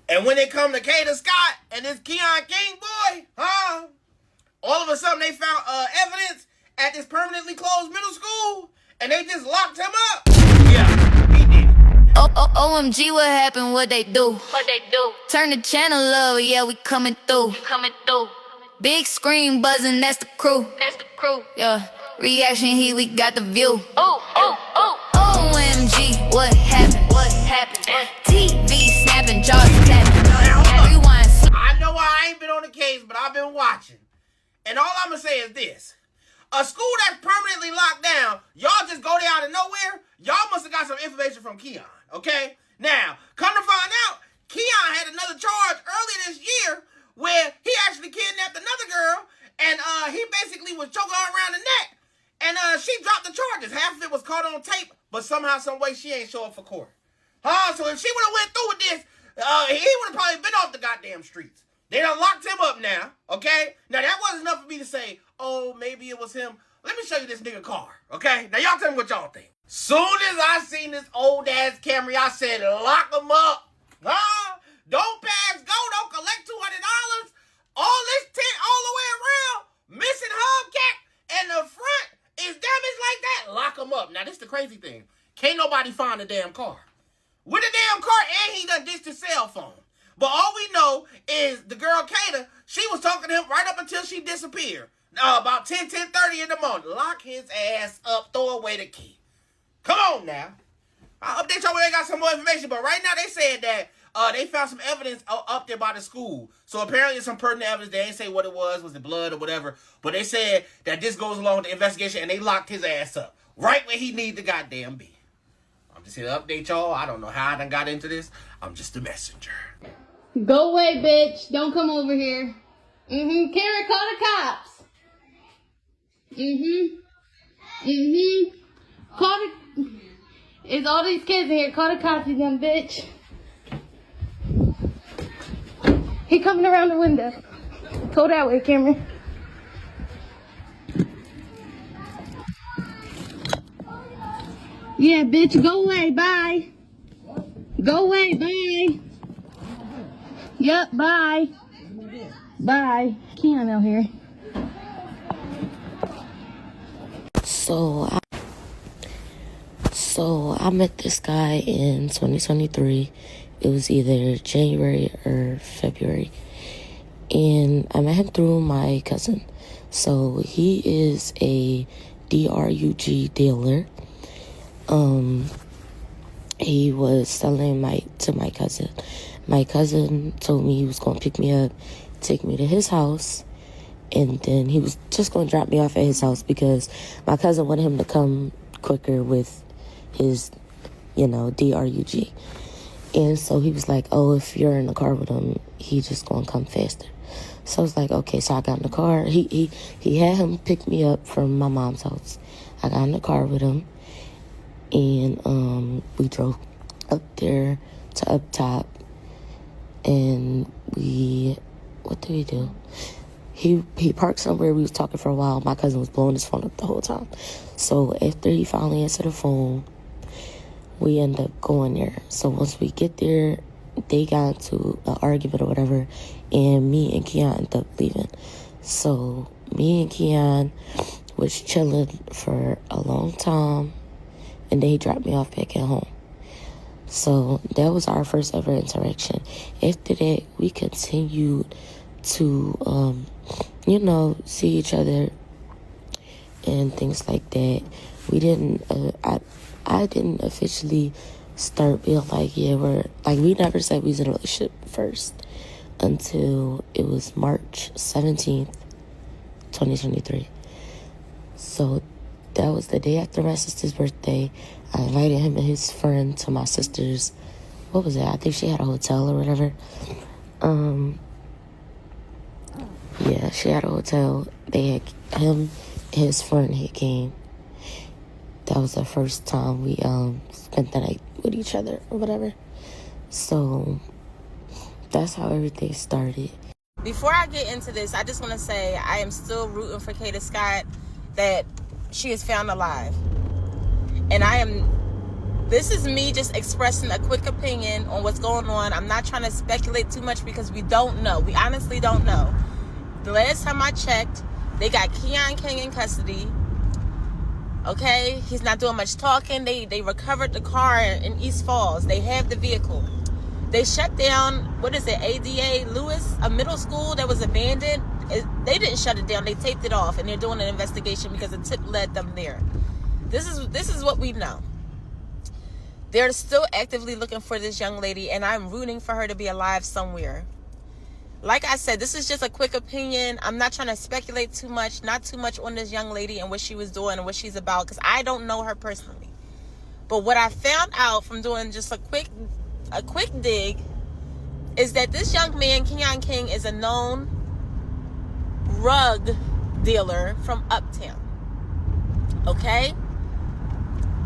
And when they come to Kada Scott and this Keon King boy, all of a sudden they found evidence at this permanently closed middle school, and they just locked him up. Yeah, he did it. OMG, what happened? What they do? What they do? Turn the channel up, yeah, we coming through. Coming through. Big screen buzzing, that's the crew. That's the crew. Yeah. Reaction heat, we got the view. OMG, what happened? What happened? TV snapping, jaws snapping. Rewind. I know I ain't been on the case, but I've been watching. And all I'm gonna say is this. A school that's permanently locked down, y'all just go there out of nowhere? Y'all must have got some information from Keon, okay? Now, come to find out, Keon had another charge earlier this year where he actually kidnapped another girl, and he basically was choking her around the neck. And she dropped the charges. Half of it was caught on tape, but somehow, some way, she ain't show up for court. So if she would have went through with this, he would have probably been off the goddamn streets. They done locked him up now, okay? Now, that wasn't enough for me to say, oh, maybe it was him. Let me show you this nigga car, okay? Now, y'all tell me what y'all think. Soon as I seen this old-ass Camry, I said, lock him up. Don't pass go. Don't collect $200. All this tent all the way around, missing hubcap, and the front is damaged like that. Lock him up. Now, this is the crazy thing. Can't nobody find the damn car. With the damn car, and he done ditched his cell phone. But all we know is the girl Kada, she was talking to him right up until she disappeared. About 10:30 in the morning. Lock his ass up, throw away the key. Come on now. I'll update y'all when they got some more information, but right now they said that they found some evidence up there by the school. So apparently it's some pertinent evidence. They didn't say what it was it blood or whatever, but they said that this goes along with the investigation, and they locked his ass up right where he need to goddamn be. I'm just here to update y'all. I don't know how I done got into this. I'm just a messenger. Go away, bitch. Don't come over here. Karen, call the cops. Call the... It's all these kids in here. Call the cops, you dumb bitch. He coming around the window. Go that way, Cameron. Yeah, bitch, go away. Bye. Go away. Bye. Yep, bye. Bye. Keon out here. So I met this guy in 2023. It was either January or February. And I met him through my cousin. So he is a DRUG dealer. He was selling to my cousin. My cousin told me he was going to pick me up, take me to his house, and then he was just going to drop me off at his house because my cousin wanted him to come quicker with his, DRUG. And so he was like, oh, if you're in the car with him, he just going to come faster. So I was like, okay. So I got in the car. He had him pick me up from my mom's house. I got in the car with him, and we drove up there to up top. And what did we do? He parked somewhere. We was talking for a while. My cousin was blowing his phone up the whole time. So after he finally answered the phone, we end up going there. So once we get there, they got into an argument or whatever, and me and Keon ended up leaving. So me and Keon was chilling for a long time, and then he dropped me off back at home. So that was our first ever interaction. After that, we continued to, see each other and things like that. We didn't, I didn't officially start being like, we never said we was in a relationship first until it was March 17th, 2023. So that was the day after my sister's birthday. I invited him and his friend to my sister's, what was it? I think she had a hotel or whatever. Yeah, she had a hotel. They had him and his friend had came. That was the first time we spent the night with each other or whatever. So that's how everything started. Before I get into this, I just want to say I am still rooting for Kada Scott, that she is found alive. And I am This is me just expressing a quick opinion on what's going on. I'm not trying to speculate too much because we don't know. We honestly don't know. The last time I checked, they got Keon King in custody. Okay? He's not doing much talking. They recovered the car in East Falls. They have the vehicle. They shut down, what is it, ADA Lewis, a middle school that was abandoned. They didn't shut it down. They taped it off, and they're doing an investigation because a tip led them there. This is what we know. They're still actively looking for this young lady, and I'm rooting for her to be alive somewhere. Like I said, this is just a quick opinion. I'm not trying to speculate too much, not too much on this young lady and what she was doing and what she's about, because I don't know her personally. But what I found out from doing just a quick dig is that this young man, Keon King, is a known rug dealer from Uptown. Okay?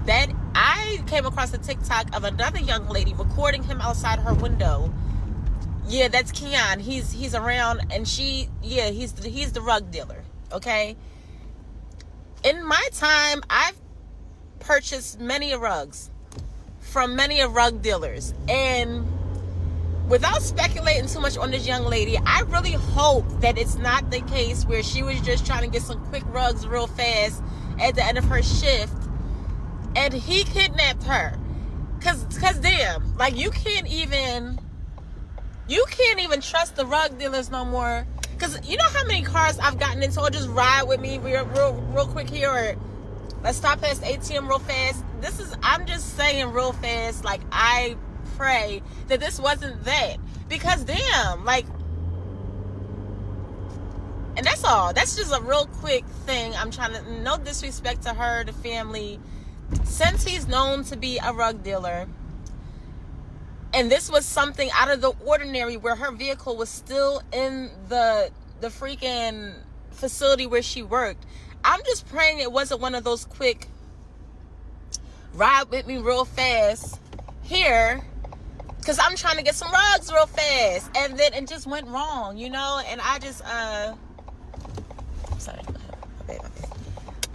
That I came across a TikTok of another young lady recording him outside her window. Yeah, that's Keon. He's around, and he's the rug dealer. Okay? In my time, I've purchased many rugs from many rug dealers, and without speculating too much on this young lady, I really hope that it's not the case where she was just trying to get some quick rugs real fast at the end of her shift and he kidnapped her. Cause damn, like you can't even trust the rug dealers no more. Cause you know how many cars I've gotten into, or just ride with me real quick here, or let's stop past ATM real fast. I'm just saying real fast, like I pray that this wasn't that. Because damn, like, and that's all. That's just a real quick thing. I'm trying to, no disrespect to her, the family. Since he's known to be a rug dealer, and this was something out of the ordinary where her vehicle was still in the freaking facility where she worked, I'm just praying it wasn't one of those quick ride with me real fast here, because I'm trying to get some rugs real fast, and then it just went wrong, you know. And I just sorry, my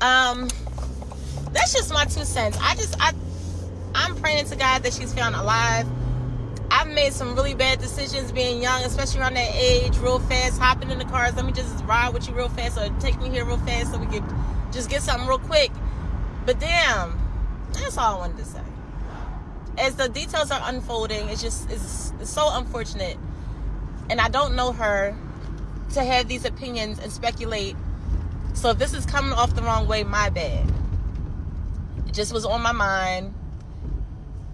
bad. That's just my 2 cents. I'm praying to God that she's found alive. I've made some really bad decisions being young, especially around that age, real fast, hopping in the cars. Let me just ride with you real fast, or take me here real fast so we could just get something real quick. But damn, that's all I wanted to say. As the details are unfolding, it's so unfortunate. And I don't know her to have these opinions and speculate. So if this is coming off the wrong way, my bad. It just was on my mind.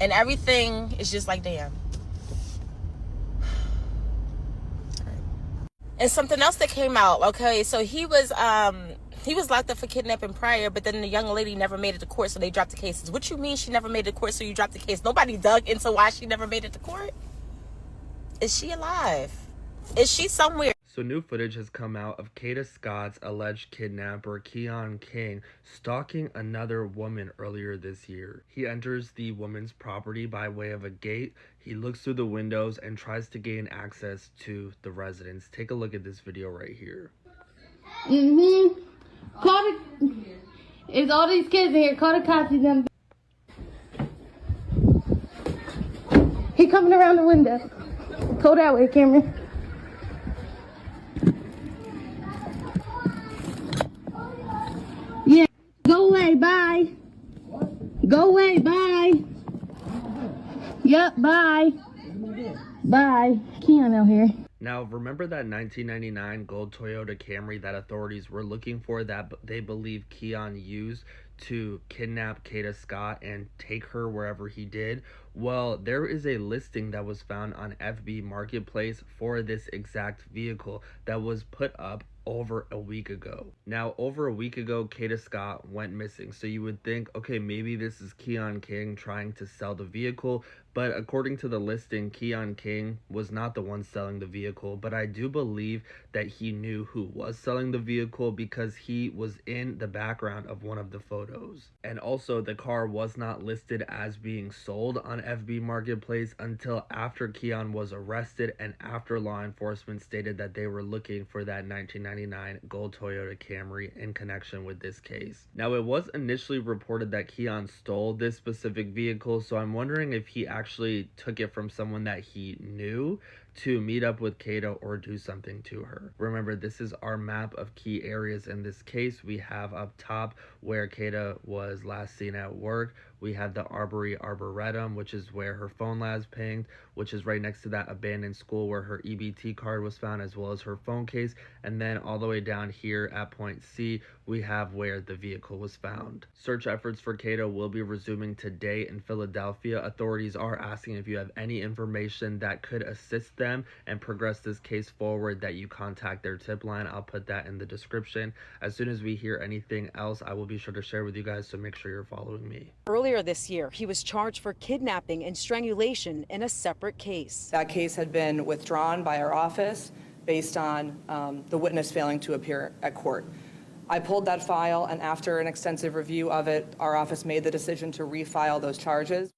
And everything is just like, damn. And something else that came out, okay, so he was locked up for kidnapping prior, but then the young lady never made it to court, so they dropped the cases. What you mean she never made it to court, so you dropped the case? Nobody dug into why she never made it to court. Is she alive? Is she somewhere? So new footage has come out of Kada Scott's alleged kidnapper, Keon King, stalking another woman earlier this year. He enters the woman's property by way of a gate. He looks through the windows and tries to gain access to the residence. Take a look at this video right here. Call the, it's all these kids in here. Call the cops. Them. He coming around the window. Go that way, Cameron. Yeah. Go away. Bye. Go away. Bye. Yep. Bye. Bye. Keon out here. Now, remember that 1999 gold Toyota Camry that authorities were looking for, that they believe Keon used to kidnap Kada Scott and take her wherever he did? Well, there is a listing that was found on FB Marketplace for this exact vehicle that was put up over a week ago. Now, over a week ago, Kada Scott went missing. So you would think, okay, maybe this is Keon King trying to sell the vehicle. But according to the listing, Keon King was not the one selling the vehicle. But I do believe that he knew who was selling the vehicle because he was in the background of one of the photos. photos. And also, the car was not listed as being sold on FB Marketplace until after Keon was arrested and after law enforcement stated that they were looking for that 1999 gold Toyota Camry in connection with this case. Now, it was initially reported that Keon stole this specific vehicle, so I'm wondering if he actually took it from someone that he knew to meet up with Kada or do something to her. Remember, this is our map of key areas in this case. We have up top where Kada was last seen at work. We have the Arbory Arboretum, which is where her phone last pinged, which is right next to that abandoned school where her EBT card was found, as well as her phone case. And then all the way down here at point C, we have where the vehicle was found. Search efforts for Kada will be resuming today in Philadelphia. Authorities are asking if you have any information that could assist them and progress this case forward, that you contact their tip line. I'll put that in the description. As soon as we hear anything else, I will be sure to share with you guys, so make sure you're following me. Earlier this year, he was charged for kidnapping and strangulation in a separate case. That case had been withdrawn by our office based on the witness failing to appear at court. I pulled that file, and after an extensive review of it, our office made the decision to refile those charges.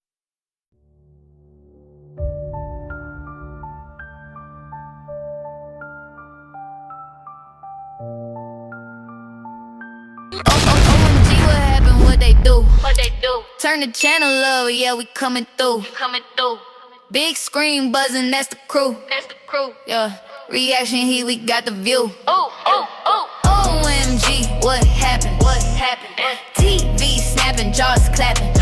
OMG, what happened? What they do? What they do? Turn the channel up, yeah, we coming through. Coming through. Big screen buzzing, that's the crew. That's the crew. Yeah. Reaction heat, we got the view. OMG, what happened? What happened? TV snapping, jaws clapping.